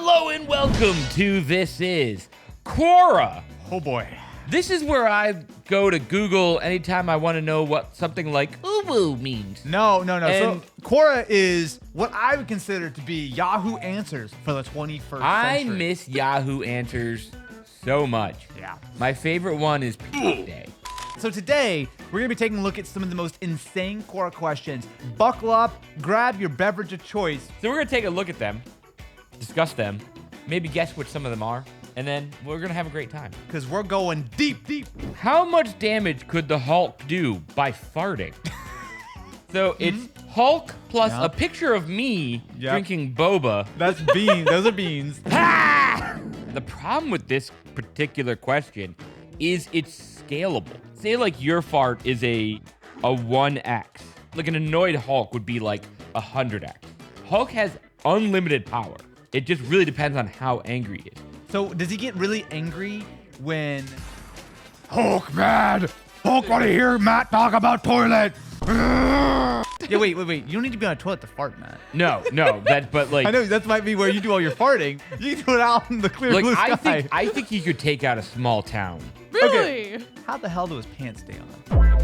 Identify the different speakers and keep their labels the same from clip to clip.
Speaker 1: Hello and welcome to This Is Quora.
Speaker 2: Oh boy.
Speaker 1: This is where I go to Google anytime I want to know what something like uwu means.
Speaker 2: No.
Speaker 1: And-
Speaker 2: So Quora is what I would consider to be Yahoo Answers for the 21st
Speaker 1: I
Speaker 2: century.
Speaker 1: miss Yahoo Answers so much.
Speaker 2: Yeah.
Speaker 1: My favorite one is Peak Day.
Speaker 2: So today, we're going to be taking a look at some of the most insane Quora questions. Buckle up, grab your beverage of choice.
Speaker 1: So we're going to take a look at them, discuss them, maybe guess what some of them are, and then we're going to have a great time.
Speaker 2: Because we're going deep.
Speaker 1: How much damage could the Hulk do by farting? So it's Hulk plus
Speaker 2: Yep.
Speaker 1: a picture of me
Speaker 2: Yep.
Speaker 1: drinking boba.
Speaker 2: That's beans. Those are beans.
Speaker 1: Ah! The problem with this particular question is it's scalable. Say like your fart is a 1x. Like an annoyed Hulk would be like 100x. Hulk has unlimited power. It just really depends on how angry he is.
Speaker 2: So does he get really angry when... Hulk mad! Hulk want to hear Matt talk about toilet! Yeah, wait. You don't need to be on a toilet to fart, Matt.
Speaker 1: No, but like
Speaker 2: I know that might be where you do all your farting. You can do it out in the clear
Speaker 1: like
Speaker 2: blue sky.
Speaker 1: I think he could take out a small town.
Speaker 3: Really?
Speaker 2: How the hell do his pants stay on?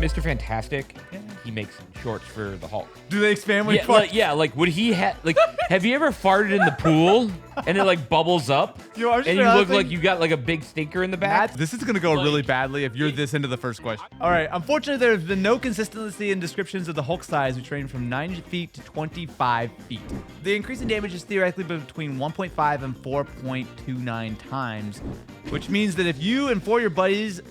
Speaker 1: Mr. Fantastic,
Speaker 2: Yeah.
Speaker 1: he makes shorts for the Hulk.
Speaker 2: Do they expand when
Speaker 1: Yeah,
Speaker 2: you fart?
Speaker 1: like would he have like? Have you ever farted in the pool and it like bubbles up
Speaker 2: Yo, I'm just
Speaker 1: and you look
Speaker 2: realizing-
Speaker 1: like you got like a big stinker in the back?
Speaker 2: Matt, this is gonna go really badly if you're this into the first question. All right. Unfortunately, there's been no consistency in descriptions of the Hulk size, which range from 9 feet to 25 feet. The increase in damage is theoretically between 1.5 and 4.29 times, which means that if you and 4 of your buddies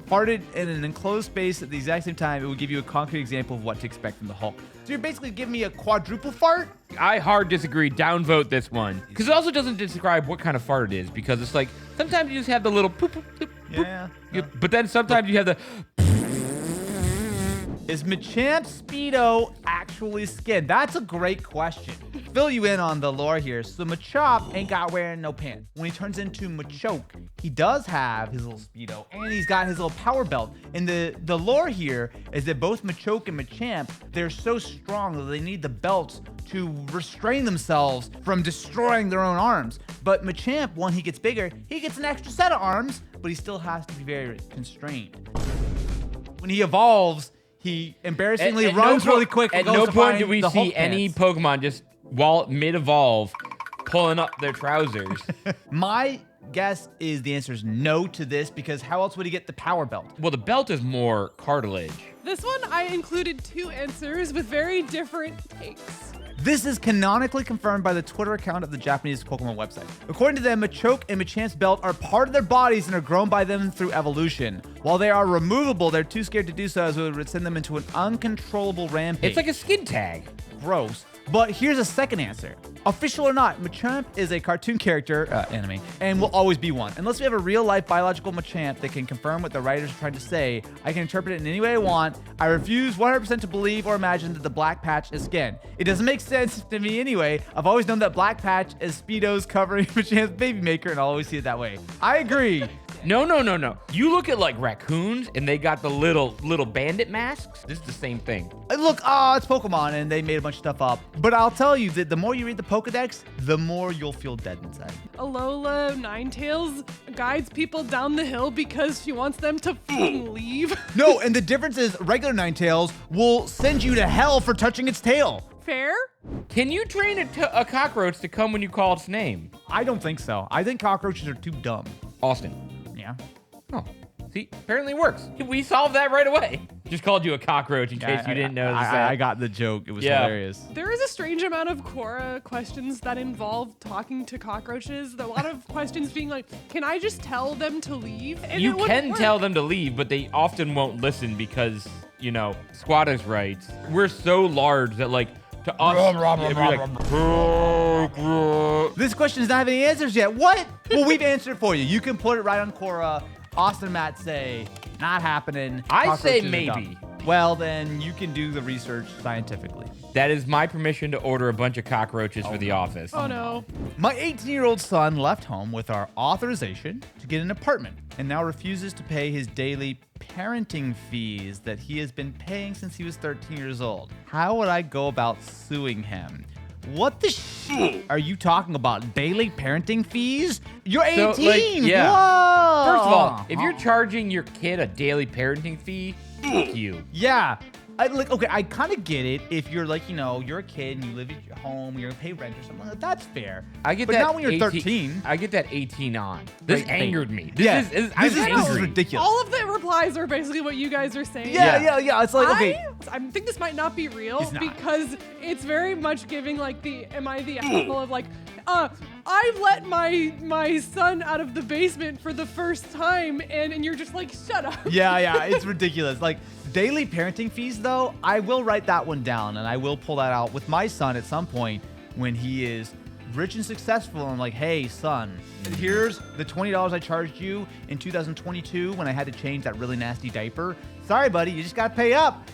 Speaker 2: farted in an enclosed space at the exact same time, it will give you a concrete example of what to expect from the Hulk. So you're basically giving me a quadruple fart?
Speaker 1: I hard disagree. Downvote this one because it also doesn't describe what kind of fart it is because it's like sometimes you just have the little poop, poop, poop, poop.
Speaker 2: Yeah.
Speaker 1: But then sometimes you have the.
Speaker 2: Is Machamps speedo actually skin? That's a great question. Fill you in on the lore here. So Machamp ain't got wearing no pants. When he turns into Machoke, he does have his little speedo and he's got his little power belt. And the lore here is that both Machoke and Machamp, they're so strong that they need the belts to restrain themselves from destroying their own arms. But Machamp, when he gets bigger, he gets an extra set of arms, but he still has to be very constrained. When he evolves, he embarrassingly runs really quick.
Speaker 1: At
Speaker 2: and
Speaker 1: no
Speaker 2: goes to
Speaker 1: point
Speaker 2: find
Speaker 1: do we
Speaker 2: the
Speaker 1: see
Speaker 2: Hulk
Speaker 1: any
Speaker 2: pants.
Speaker 1: Pokemon just while mid-evolve pulling up their trousers.
Speaker 2: My guess is the answer is no to this because how else would he get the power belt?
Speaker 1: Well, the belt is more cartilage.
Speaker 3: This one, I included 2 answers with very different takes.
Speaker 2: This is canonically confirmed by the Twitter account of the Japanese Pokemon website. According to them, Machoke and Machamp's belt are part of their bodies and are grown by them through evolution. While they are removable, they're too scared to do so as it would send them into an uncontrollable rampage.
Speaker 1: It's like a skin tag.
Speaker 2: Gross. But here's a second answer. Official or not, Machamp is a cartoon character, anime, and will always be one. Unless we have a real-life biological Machamp that can confirm what the writers are trying to say, I can interpret it in any way I want. I refuse 100% to believe or imagine that the black patch is skin. It doesn't make sense to me anyway. I've always known that black patch is Speedo's covering Machamp's baby maker, and I'll always see it that way. I agree.
Speaker 1: No. You look at like raccoons and they got the little bandit masks. This is the same thing.
Speaker 2: Look, it's Pokemon, and they made a bunch of stuff up. But I'll tell you that the more you read the Pokedex, the more you'll feel dead inside.
Speaker 3: Alola Ninetales guides people down the hill because she wants them to fucking leave.
Speaker 2: No, and the difference is regular Ninetales will send you to hell for touching its tail.
Speaker 3: Fair?
Speaker 1: Can you train a cockroach to come when you call its name?
Speaker 2: I don't think so. I think cockroaches are too dumb.
Speaker 1: Austin.
Speaker 2: Yeah.
Speaker 1: Oh, see, apparently it works. We solved that right away. Just called you a cockroach in case you didn't know.
Speaker 2: I got the joke. It was
Speaker 1: Yeah.
Speaker 2: hilarious.
Speaker 3: There is a strange amount of Quora questions that involve talking to cockroaches. A lot of questions being like, can I just tell them to leave? And
Speaker 1: You
Speaker 3: it wouldn't
Speaker 1: can
Speaker 3: work.
Speaker 1: tell them to leave, but they often won't listen because, squatters' rights. We're so large that like to us, it'd be like,
Speaker 2: This question does not have any answers yet. What? Well, we've answered it for you. You can put it right on Quora. Austin and Matt say, not happening.
Speaker 1: I say
Speaker 2: Cockroaches are
Speaker 1: maybe.
Speaker 2: dumb. Well, then you can do the research scientifically.
Speaker 1: that is my permission to order a bunch of cockroaches for the office.
Speaker 3: Oh no.
Speaker 2: My 18-year-old son left home with our authorization to get an apartment and now refuses to pay his daily parenting fees that he has been paying since he was 13 years old. How would I go about suing him? What the shit are you talking about? Daily parenting fees? You're 18.
Speaker 1: So, like, yeah.
Speaker 2: Whoa.
Speaker 1: First of all, if you're charging your kid a daily parenting fee, fuck you.
Speaker 2: Yeah. Okay, I kind of get it. If you're like, you're a kid and you live at your home, you're gonna pay rent or something. That's fair.
Speaker 1: I get
Speaker 2: but
Speaker 1: that.
Speaker 2: not when you're
Speaker 1: 18
Speaker 2: 13.
Speaker 1: I get that 18 on. This
Speaker 2: Right,
Speaker 1: angered me.
Speaker 2: This
Speaker 1: is
Speaker 2: is ridiculous.
Speaker 3: All of the replies are basically what you guys are saying.
Speaker 2: Yeah. It's like, okay.
Speaker 3: I think this might not be real
Speaker 2: It's not.
Speaker 3: because it's very much giving like am I the asshole of like, I let my son out of the basement for the first time and you're just like, shut up.
Speaker 2: Yeah, it's ridiculous. Like, daily parenting fees, though, I will write that one down and I will pull that out with my son at some point when he is rich and successful. I'm like, hey, son, here's the $20 I charged you in 2022 when I had to change that really nasty diaper. Sorry, buddy, you just gotta pay up.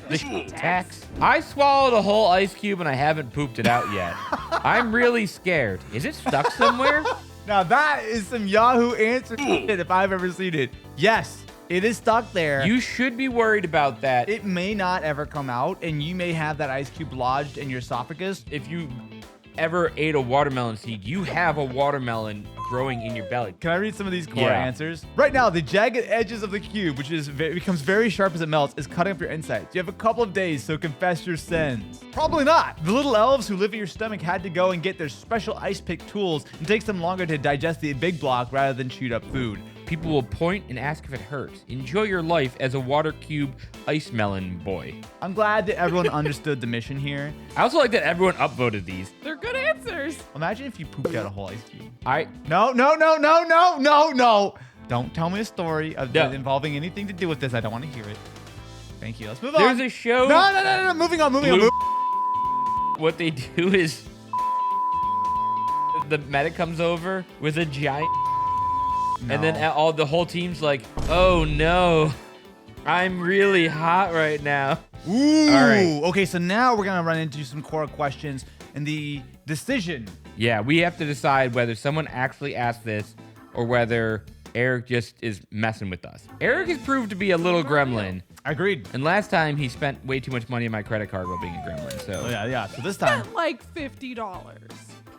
Speaker 1: Tax. I swallowed a whole ice cube and I haven't pooped it out yet. I'm really scared. Is it stuck somewhere?
Speaker 2: Now that is some Yahoo answer shit if I've ever seen it. Yes, it is stuck there.
Speaker 1: You should be worried about that.
Speaker 2: It may not ever come out, and you may have that ice cube lodged in your esophagus.
Speaker 1: If you ever ate a watermelon seed, you have a watermelon growing in your belly.
Speaker 2: Can I read some of these core
Speaker 1: Yeah.
Speaker 2: answers? Right now, the jagged edges of the cube, which becomes very sharp as it melts, is cutting up your insides. You have a couple of days, so confess your sins. Probably not. The little elves who live in your stomach had to go and get their special ice pick tools. It takes them longer to digest the big block rather than chewed up food.
Speaker 1: People will point and ask if it hurts. Enjoy your life as a water cube ice melon boy.
Speaker 2: I'm glad that everyone understood the mission here.
Speaker 1: I also like that everyone upvoted these.
Speaker 3: They're good answers.
Speaker 2: Imagine if you pooped out a whole ice cube.
Speaker 1: No.
Speaker 2: No. Don't tell me a story
Speaker 1: No.
Speaker 2: involving anything to do with this. I don't want to hear it. Thank you. Let's move on.
Speaker 1: There's a show.
Speaker 2: No. Moving on.
Speaker 1: What they do is the medic comes over with a giant, and then the whole team's like, "Oh no, I'm really hot right now."
Speaker 2: Ooh.
Speaker 1: All right.
Speaker 2: Okay, so now we're gonna run into some core questions and the decision.
Speaker 1: Yeah, we have to decide whether someone actually asked this or whether Eric just is messing with us. Eric has proved to be a little gremlin,
Speaker 2: Agreed.
Speaker 1: and last time he spent way too much money on my credit card while being a gremlin. So
Speaker 2: Oh, yeah. So this time,
Speaker 3: Like $50.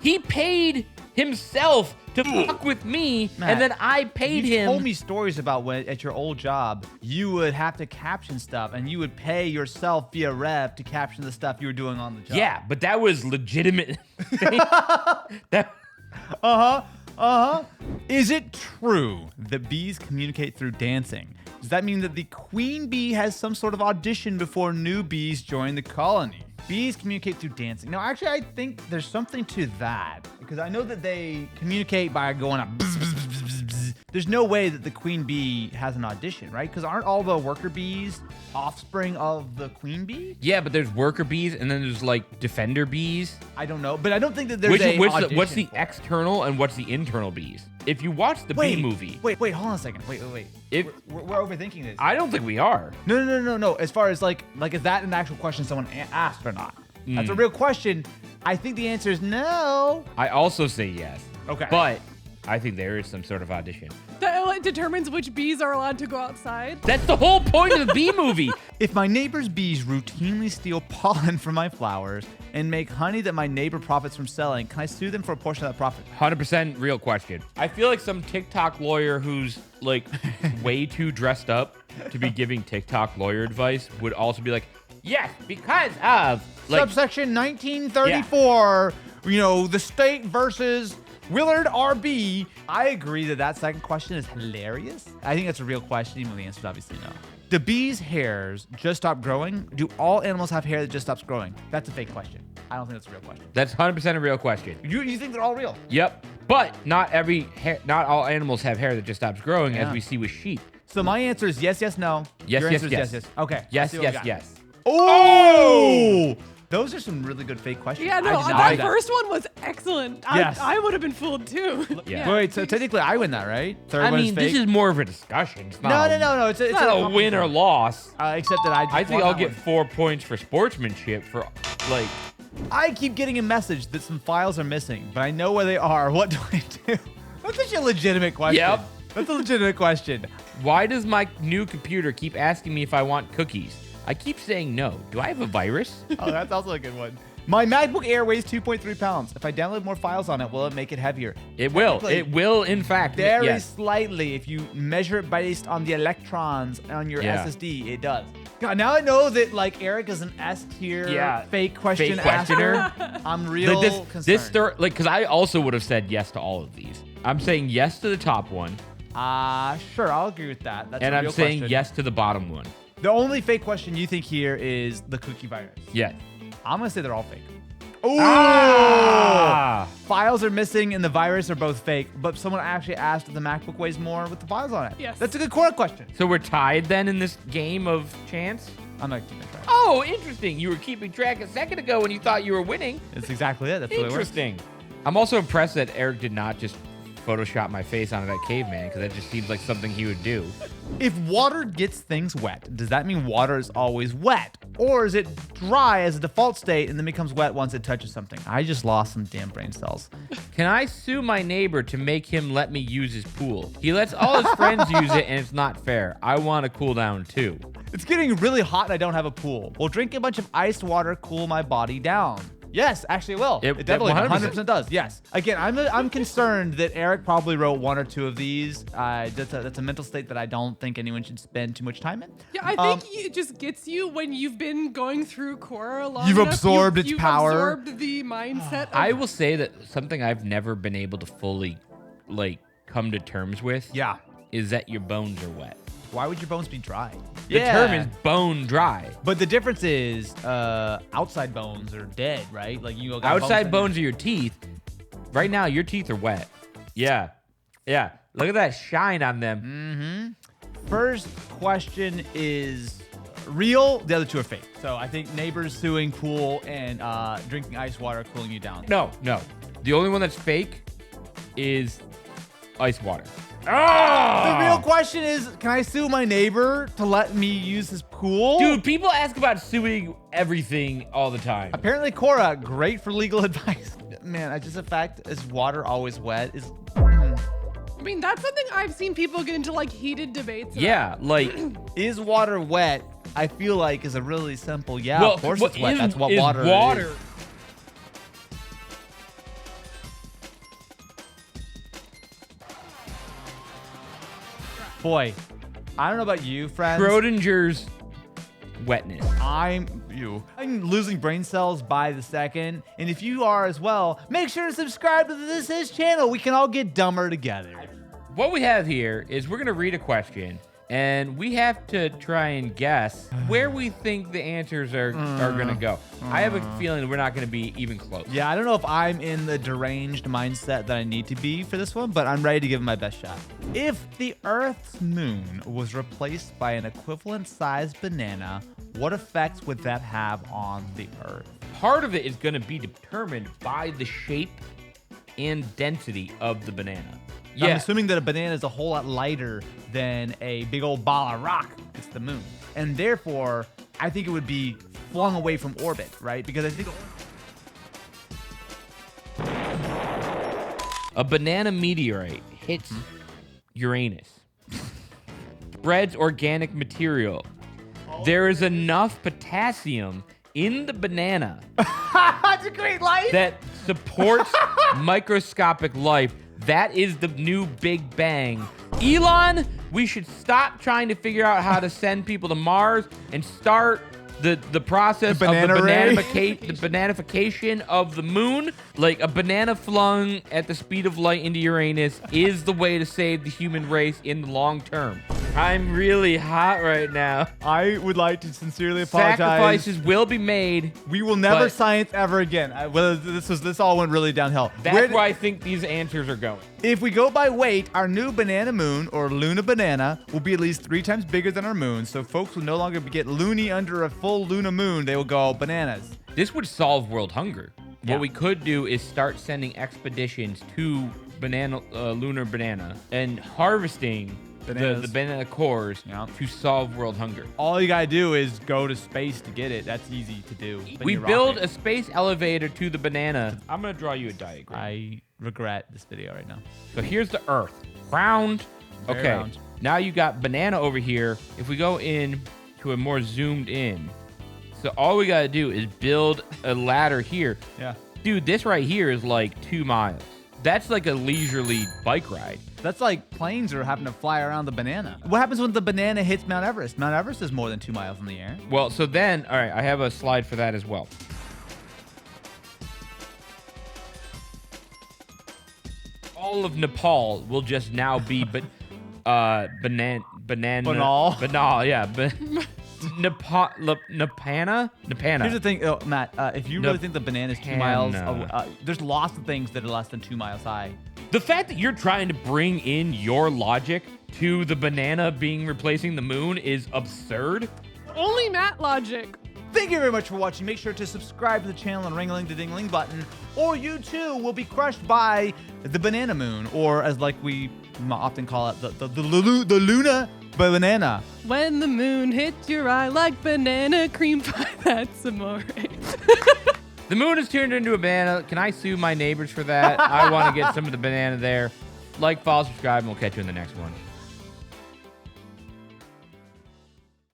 Speaker 1: he paid himself to fuck with me,
Speaker 2: Matt,
Speaker 1: and then I paid
Speaker 2: you
Speaker 1: him.
Speaker 2: told me stories about when at your old job you would have to caption stuff and you would pay yourself via rev to caption the stuff you were doing on the job.
Speaker 1: Yeah, but that was legitimate. That
Speaker 2: Is it true that bees communicate through dancing? Does that mean that the queen bee has some sort of audition before new bees join the colony? Bees communicate through dancing. No, actually, I think there's something to that. Because I know that they communicate by going up. Bzz, bzz, bzz, bzz, bzz. There's no way that the queen bee has an audition, right? Because aren't all the worker bees offspring of the queen bee?
Speaker 1: Yeah, but there's worker bees, and then there's like defender bees.
Speaker 2: I don't know, but I don't think that there's audition
Speaker 1: What's the
Speaker 2: for it.
Speaker 1: external and what's the internal bees? If you watch the bee movie,
Speaker 2: Wait, hold on a second. Wait.
Speaker 1: If-
Speaker 2: We're overthinking this.
Speaker 1: I don't think we are.
Speaker 2: No. As far as like is that an actual question someone asked or not? That's a real question. I think the answer is no.
Speaker 1: I also say yes.
Speaker 2: Okay.
Speaker 1: But I think there is some sort of audition.
Speaker 3: That determines which bees are allowed to go outside.
Speaker 1: That's the whole point of the bee movie.
Speaker 2: If my neighbor's bees routinely steal pollen from my flowers and make honey that my neighbor profits from selling, can I sue them for a portion of that profit?
Speaker 1: 100% real question. I feel like some TikTok lawyer who's like way too dressed up to be giving TikTok lawyer advice would also be like, yes, because of like,
Speaker 2: Subsection 1934, the state versus Willard RB. I agree that second question is hilarious. I think that's a real question, even though the answer is obviously no. Do bees' hairs just stop growing? Do all animals have hair that just stops growing? That's a fake question. I don't think that's a real question.
Speaker 1: that's 100% a real question.
Speaker 2: You think they're all real?
Speaker 1: Yep. But not all animals have hair that just stops growing,
Speaker 2: Yeah.
Speaker 1: as we see with sheep.
Speaker 2: So my answer is yes, no.
Speaker 1: Yes,
Speaker 2: Your
Speaker 1: yes,
Speaker 2: answer is
Speaker 1: yes.
Speaker 2: yes. Okay.
Speaker 1: Yes,
Speaker 2: let's see what we
Speaker 1: yes,
Speaker 2: got.
Speaker 1: yes.
Speaker 2: Oh! Those are some really good fake questions.
Speaker 3: Yeah, no,
Speaker 2: I did not
Speaker 3: that
Speaker 2: do that.
Speaker 3: first one was excellent.
Speaker 2: Yes.
Speaker 3: I would have been fooled too.
Speaker 1: Yeah.
Speaker 2: Wait, so technically I win that, right? Third
Speaker 1: I
Speaker 2: one
Speaker 1: mean,
Speaker 2: is fake?
Speaker 1: this is more of a discussion. It's not
Speaker 2: No. It's
Speaker 1: It's not a win or loss.
Speaker 2: Except that
Speaker 1: I think
Speaker 2: won
Speaker 1: I'll
Speaker 2: that
Speaker 1: get
Speaker 2: one.
Speaker 1: 4 points for sportsmanship for like.
Speaker 2: I keep getting a message that some files are missing, but I know where they are. What do I do? That's such a legitimate question.
Speaker 1: Yep.
Speaker 2: That's a legitimate question.
Speaker 1: Why does my new computer keep asking me if I want cookies? I keep saying no. Do I have a virus?
Speaker 2: Oh, that's also a good one. My MacBook Air weighs 2.3 pounds. If I download more files on it, will it make it heavier?
Speaker 1: It will.
Speaker 2: Technically,
Speaker 1: It will, in fact.
Speaker 2: Very
Speaker 1: Yes.
Speaker 2: slightly. If you measure it based on the electrons on your
Speaker 1: Yeah.
Speaker 2: SSD, it does. God, now I know that like Eric is an S tier fake question
Speaker 1: Fake questioner.
Speaker 2: asker. I'm real concerned.
Speaker 1: Because I also would have said yes to all of these. I'm saying yes to the top one,
Speaker 2: Sure, I'll agree with that. That's
Speaker 1: and
Speaker 2: a
Speaker 1: I'm
Speaker 2: real
Speaker 1: saying
Speaker 2: question.
Speaker 1: yes to the bottom one.
Speaker 2: The only fake question you think here is the cookie virus.
Speaker 1: Yes.
Speaker 2: I'm gonna say they're all fake. Ooh! Files are missing and the virus are both fake, but someone actually asked if the MacBook weighs more with the files on it.
Speaker 3: Yes.
Speaker 2: That's a good core question.
Speaker 1: So we're tied then in this game of chance?
Speaker 2: I'm not keeping track.
Speaker 1: Oh, interesting. You were keeping track a second ago when you thought you were winning.
Speaker 2: That's exactly it. That's what it works.
Speaker 1: Interesting. I'm also impressed that Eric did not just Photoshop my face onto that caveman, because that just seems like something he would do.
Speaker 2: If water gets things wet, does that mean water is always wet? Or is it dry as a default state and then becomes wet once it touches something? I just lost some damn brain cells.
Speaker 1: Can I sue my neighbor to make him let me use his pool? He lets all his friends use it, and it's not fair. I want to cool down too.
Speaker 2: It's getting really hot and I don't have a pool. Well, drink a bunch of iced water, cool my body down. Yes, actually it will. It definitely 100% does. Yes. Again, I'm concerned that Eric probably wrote one or two of these. That's a mental state that I don't think anyone should spend too much time in.
Speaker 3: Yeah, I think it just gets you when you've been going through Quora long
Speaker 2: You've
Speaker 3: enough.
Speaker 2: absorbed its
Speaker 3: you've
Speaker 2: power.
Speaker 3: absorbed the mindset. Of,
Speaker 1: I will say that something I've never been able to fully, come to terms with
Speaker 2: Yeah.
Speaker 1: is that your bones are wet.
Speaker 2: Why would your bones be dry?
Speaker 1: The term is bone dry.
Speaker 2: But the difference is outside bones are dead, right? Like you got
Speaker 1: Outside bones are your teeth. Right now, your teeth are wet. Yeah. Yeah. Look at that shine on them.
Speaker 2: First question is real. The other two are fake. So I think neighbors suing pool and drinking ice water cooling you down.
Speaker 1: No. The only one that's fake is ice water.
Speaker 2: The real question is, can I sue my neighbor to let me use his pool?
Speaker 1: Dude, people ask about suing everything all the time.
Speaker 2: Apparently, Cora, great for legal advice. Man, just the fact is water always wet is.
Speaker 3: I mean, that's something I've seen people get into heated debates about.
Speaker 1: Yeah,
Speaker 2: Is water wet? I feel like is a really simple. Yeah, of course it's wet. That's what
Speaker 1: is
Speaker 2: water
Speaker 1: water.
Speaker 2: is. Boy, I don't know about you, friends.
Speaker 1: Schrodinger's wetness.
Speaker 2: I'm losing brain cells by the second. And if you are as well, make sure to subscribe to this channel. We can all get dumber together.
Speaker 1: What we have here is we're going to read a question, and we have to try and guess where we think the answers are going to go. I have a feeling we're not going to be even close.
Speaker 2: Yeah, I don't know if I'm in the deranged mindset that I need to be for this one, but I'm ready to give it my best shot. If the Earth's moon was replaced by an equivalent-sized banana, what effects would that have on the Earth?
Speaker 1: Part of it is going to be determined by the shape and density of the banana.
Speaker 2: I'm assuming that a banana is a whole lot lighter than a big old ball of rock. It's the moon. And therefore, I think it would be flung away from orbit, right? Because I think
Speaker 1: a banana meteorite hits Uranus, spreads organic material. There is enough potassium in the banana
Speaker 2: that's a great life.
Speaker 1: that supports microscopic life. That is the new Big Bang. Elon, we should stop trying to figure out how to send people to Mars and start the process of the bananification of the moon. Like a banana flung at the speed of light into Uranus is the way to save the human race in the long term. I'm really hot right now.
Speaker 2: I would like to sincerely apologize.
Speaker 1: Sacrifices will be made.
Speaker 2: We will never
Speaker 1: but
Speaker 2: science ever again. This all went really downhill.
Speaker 1: That's where I think these answers are going.
Speaker 2: If we go by weight, our new banana moon, or Luna banana, will be at least 3 times bigger than our moon, so folks will no longer get loony under a full Luna moon. They will go bananas.
Speaker 1: This would solve world hunger.
Speaker 2: Yeah.
Speaker 1: What we could do is start sending expeditions to lunar banana and harvesting the banana cores to solve world hunger.
Speaker 2: All you gotta do is go to space to get it. That's easy to do.
Speaker 1: We build a space elevator to the banana. I'm gonna draw you a diagram.
Speaker 2: I regret this video right now.
Speaker 1: So here's the Earth, round.
Speaker 2: Very
Speaker 1: Okay,
Speaker 2: round.
Speaker 1: now you got banana over here. If we go in to a more zoomed in, So all we got to do is build a ladder here.
Speaker 2: Yeah.
Speaker 1: Dude, this right here is like 2 miles. That's like a leisurely bike ride.
Speaker 2: That's like planes are having to fly around the banana. What happens when the banana hits Mount Everest? Mount Everest is more than 2 miles in the air.
Speaker 1: Well, so then, all right, I have a slide for that as well. All of Nepal will just now be banana.
Speaker 2: Banal?
Speaker 1: Yeah. Napana?
Speaker 2: Here's the thing, Matt. If you really think the banana is 2 miles, there's lots of things that are less than 2 miles high.
Speaker 1: The fact that you're trying to bring in your logic to the banana being replacing the moon is absurd.
Speaker 3: Only Matt logic.
Speaker 2: Thank you very much for watching. Make sure to subscribe to the channel and ring-a-ling-the-ding-ling button, or you too will be crushed by the banana moon, or as like we often call it, the Luna banana.
Speaker 3: When the moon hits your eye like banana cream pie, that's amore.
Speaker 1: The moon is turned into a banana. Can I sue my neighbors for that? I want to get some of the banana there. Like, follow, subscribe, and we'll catch you in the next one.